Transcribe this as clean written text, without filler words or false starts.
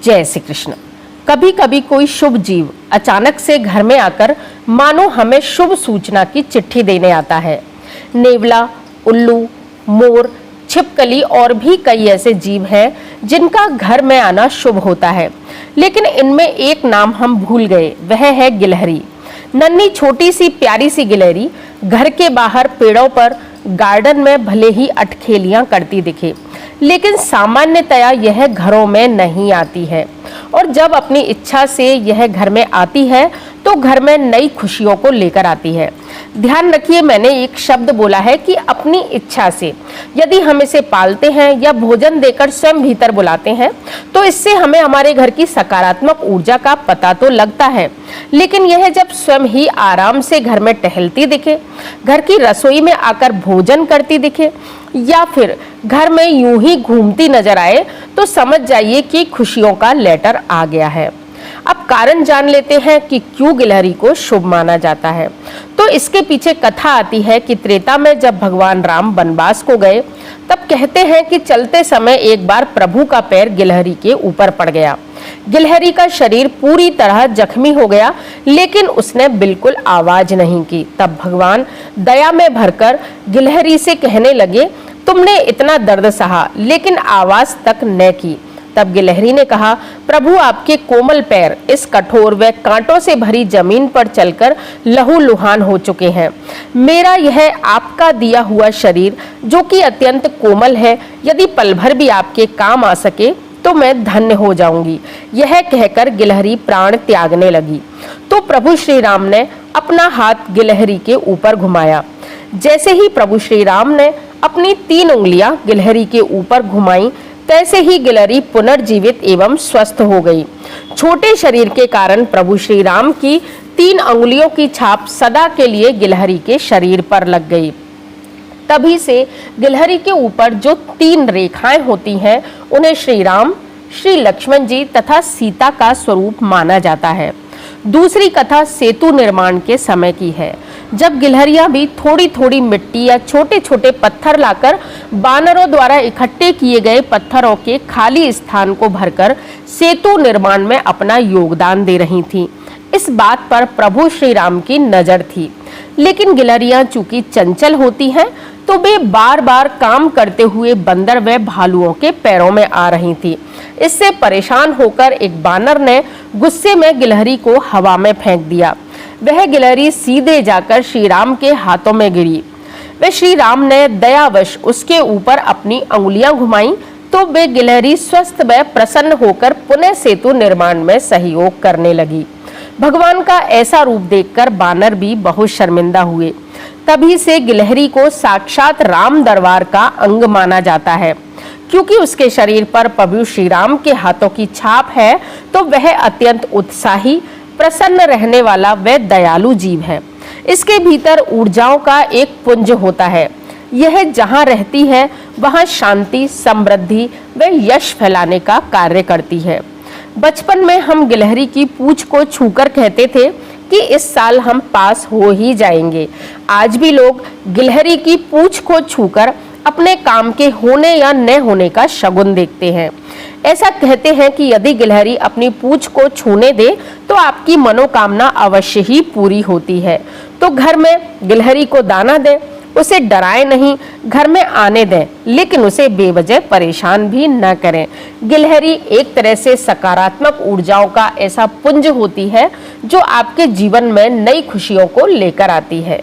जय श्री कृष्ण। कभी कभी कोई शुभ जीव अचानक से घर में आकर मानो हमें शुभ सूचना की चिट्ठी देने आता है। नेवला, उल्लू, मोर, छिपकली और भी कई ऐसे जीव हैं जिनका घर में आना शुभ होता है, लेकिन इनमें एक नाम हम भूल गए, वह है गिलहरी। नन्ही छोटी सी प्यारी सी गिलहरी घर के बाहर पेड़ों पर, गार्डन में भले ही अटखेलियां करती दिखे, लेकिन सामान्यतया यह घरों में नहीं आती है, और जब अपनी इच्छा से यह घर में आती है तो घर में नई खुशियों को लेकर आती है। ध्यान रखिए, मैंने एक शब्द बोला है कि अपनी इच्छा से। यदि हम इसे पालते हैं या भोजन देकर स्वयं भीतर बुलाते हैं तो इससे हमें हमारे घर की सकारात्मक ऊर्जा का पता तो लगता है, लेकिन यह जब स्वयं ही आराम से घर में टहलती दिखे, घर की रसोई में आकर भोजन करती दिखे, या फिर घर में यूं ही घूमती नजर आए तो समझ जाइए कि खुशियों का लेटर आ गया है। अब कारण जान लेते हैं कि क्यों गिलहरी को शुभ माना जाता है। तो इसके पीछे कथा आती है कि त्रेता में जब भगवान राम वनवास को गए, तब कहते हैं कि चलते समय एक बार प्रभु का पैर गिलहरी के ऊपर पड़ गया। गिलहरी का शरीर पूरी तरह जख्मी हो गया, लेकिन उसने बिल्कुल आवाज नहीं की। तब भगवान दया में भरकर गिलहरी से कहने लगे, तुमने इतना दर्द सहा लेकिन आवाज तक न की। तब गिलहरी ने कहा, प्रभु आपके कोमल पैर इस कठोर व कांटों से भरी जमीन पर चलकर लहूलुहान हो चुके हैं। मेरा यह आपका दिया हुआ शरीर जो कि अत्यंत कोमल है, यदि पल भर भी आपके काम आ सके तो मैं धन्य हो जाऊंगी। यह कहकर गिलहरी प्राण त्यागने लगी। तो प्रभु श्री राम ने अपना हाथ गिलहरी के ऊपर घुमाया। जैसे ही प्रभु श्री राम ने अपनी 3 उंगलियां गिलहरी के ऊपर घुमाई, तैसे ही गिलहरी पुनर्जीवित एवं स्वस्थ हो गई। छोटे शरीर के कारण प्रभु श्री राम की 3 अंगुलियों की छाप सदा के लिए गिलहरी के शरीर पर लग गई। तभी से गिलहरी के ऊपर जो 3 रेखाएं होती हैं, उन्हें श्री राम, श्री लक्ष्मण जी तथा सीता का स्वरूप माना जाता है। दूसरी कथा सेतु निर्माण के समय की है, जब गिलहरियां भी थोड़ी थोड़ी मिट्टी या छोटे छोटे पत्थर लाकर बानरों द्वारा इकट्ठे किए गए पत्थरों के खाली स्थान को भरकर सेतु निर्माण में अपना योगदान दे रही थीं। इस बात पर प्रभु श्री राम की नजर थी, लेकिन गिलहरियां चूंकि चंचल होती हैं तो वे बार बार काम करते हुए बंदर व भालुओं के पैरों में आ रही थी। इससे परेशान होकर एक बानर ने गुस्से में गिलहरी को हवा में फेंक दिया। वह गिलहरी सीधे जाकर श्री राम के हाथों में गिरी। वे श्री राम ने दयावश उसके ऊपर अपनी अंगुलियां घुमाई तो वे गिलहरी स्वस्थ व प्रसन्न होकर पुनः सेतु निर्माण में सहयोग करने लगी। भगवान का ऐसा रूप देखकर बानर भी बहुत शर्मिंदा हुए। तभी से गिलहरी को साक्षात राम दरबार का अंग माना जाता है। क्योंकि उसके शरीर पर प्रभु श्री राम के हाथों की छाप है, तो वह अत्यंत उत्साही, प्रसन्न रहने वाला व दयालु जीव है। इसके भीतर ऊर्जाओं का एक पुंज होता है। यह जहाँ रहती है वहाँ शांति, समृद्धि व यश फैलाने का कार्य करती है। बचपन में हम गिलहरी की पूंछ को छूकर कहते थे कि इस साल हम पास हो ही जाएंगे। आज भी लोग गिलहरी की पूंछ को छूकर अपने काम के होने या न होने का शगुन देखते हैं। ऐसा कहते हैं कि यदि गिलहरी अपनी पूंछ को छूने दे तो आपकी मनोकामना अवश्य ही पूरी होती है। तो घर में गिलहरी को दाना दें, उसे डराए नहीं, घर में आने दें, लेकिन उसे बेवजह परेशान भी न करें। गिलहरी एक तरह से सकारात्मक ऊर्जाओं का ऐसा पुंज होती है जो आपके जीवन में नई खुशियों को लेकर आती है।